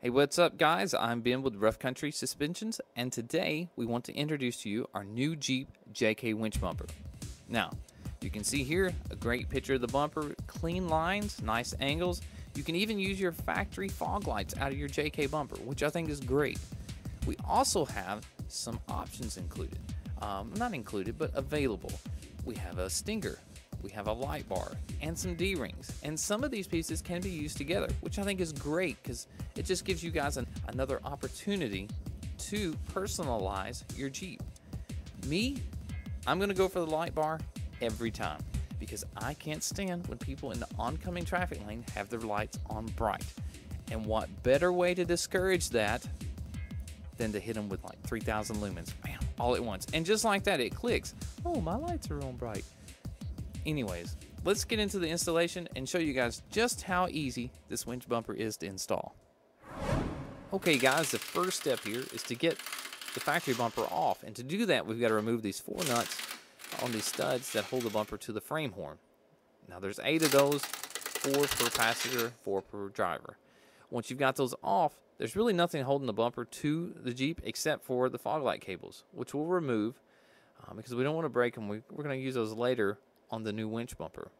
Hey, what's up, guys? I'm Ben with Rough Country Suspensions, and today we want to introduce to you our new Jeep JK winch bumper. Now, you can see here a great picture of the bumper, clean lines, nice angles. You can even use your factory fog lights out of your JK bumper, which I think is great. We also have some options included. Not included, but available. We have a stinger, we have a light bar, and some D-rings. And some of these pieces can be used together, which I think is great because it just gives you guys another opportunity to personalize your Jeep. Me, I'm gonna go for the light bar every time because I can't stand when people in the oncoming traffic lane have their lights on bright. And what better way to discourage that than to hit them with like 3,000 lumens, bam, all at once. And just like that, it clicks. Oh, my lights are on bright. Anyways, let's get into the installation and show you guys just how easy this winch bumper is to install. Okay guys, the first step here is to get the factory bumper off. And to do that, we've got to remove these 4 nuts on these studs that hold the bumper to the frame horn. Now there's 8 of those, 4 per passenger, 4 per driver. Once you've got those off, there's really nothing holding the bumper to the Jeep except for the fog light cables, which we'll remove because we don't want to break them. We're going to use those later on the new winch bumper.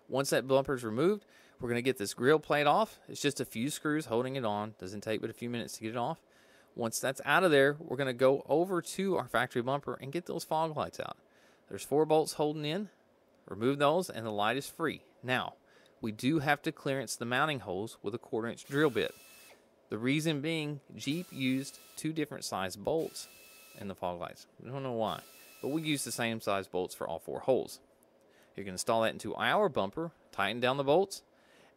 Once that bumper is removed, we're going to get this grill plate off. It's just a few screws holding it on. Doesn't take but a few minutes to get it off. Once that's out of there, we're going to go over to our factory bumper and get those fog lights out. There's 4 bolts holding in. Remove those and the light is free. Now, we do have to clearance the mounting holes with a 1/4-inch drill bit. The reason being, Jeep used 2 different size bolts in the fog lights. We don't know why, but we use the same size bolts for all 4 holes. You're going to install that into our bumper, tighten down the bolts,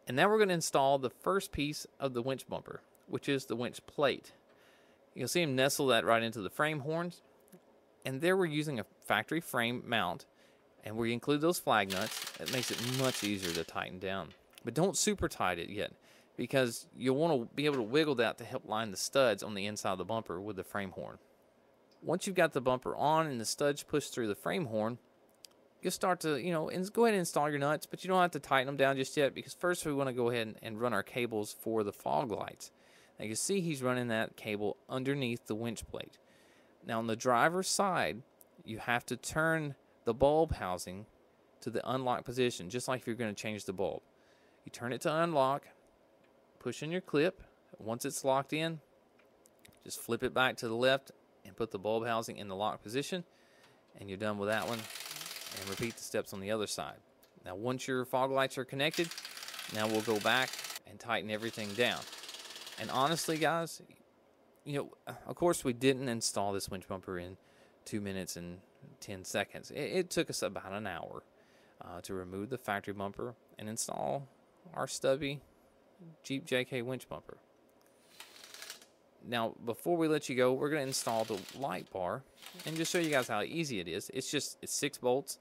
and now we're going to install the first piece of the winch bumper, which is the winch plate. You'll see him nestle that right into the frame horns, and there we're using a factory frame mount, and we include those flag nuts. It makes it much easier to tighten down. But don't super tight it yet, because you'll want to be able to wiggle that to help line the studs on the inside of the bumper with the frame horn. Once you've got the bumper on and the studs pushed through the frame horn, you'll start to, go ahead and install your nuts, but you don't have to tighten them down just yet because first we want to go ahead and run our cables for the fog lights. Now you can see he's running that cable underneath the winch plate. Now on the driver's side, you have to turn the bulb housing to the unlock position, just like if you're going to change the bulb. You turn it to unlock, push in your clip. Once it's locked in, just flip it back to the left and put the bulb housing in the lock position, and you're done with that one. And repeat the steps on the other side. Now once your fog lights are connected, now we'll go back and tighten everything down. And honestly guys, of course we didn't install this winch bumper in 2 minutes and 10 seconds. It took us about an hour to remove the factory bumper and install our stubby Jeep JK winch bumper. Now, before we let you go, we're going to install the light bar and just show you guys how easy it is. It's 6 bolts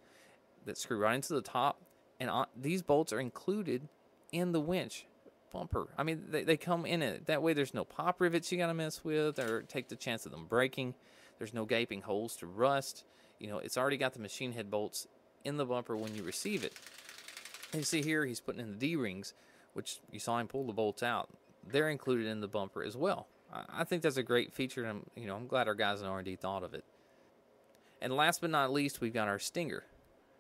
that screw right into the top, and these bolts are included in the winch bumper. I mean, they come in it. That way there's no pop rivets you got to mess with or take the chance of them breaking. There's no gaping holes to rust. It's already got the machine head bolts in the bumper when you receive it. And you see here he's putting in the D-rings, which you saw him pull the bolts out. They're included in the bumper as well. I think that's a great feature, and I'm glad our guys in R&D thought of it. And last but not least, we've got our stinger.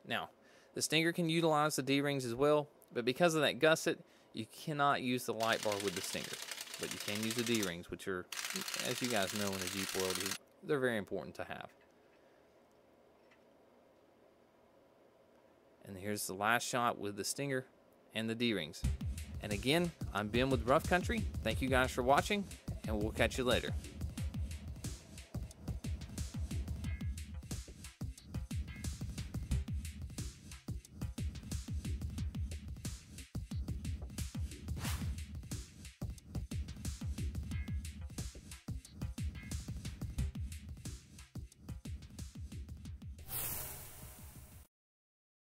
Now, the stinger can utilize the D-rings as well, but because of that gusset, you cannot use the light bar with the stinger. But you can use the D-rings, which are, as you guys know in the Jeep world, they're very important to have. And here's the last shot with the stinger and the D-rings. And again, I'm Ben with Rough Country. Thank you guys for watching, and we'll catch you later.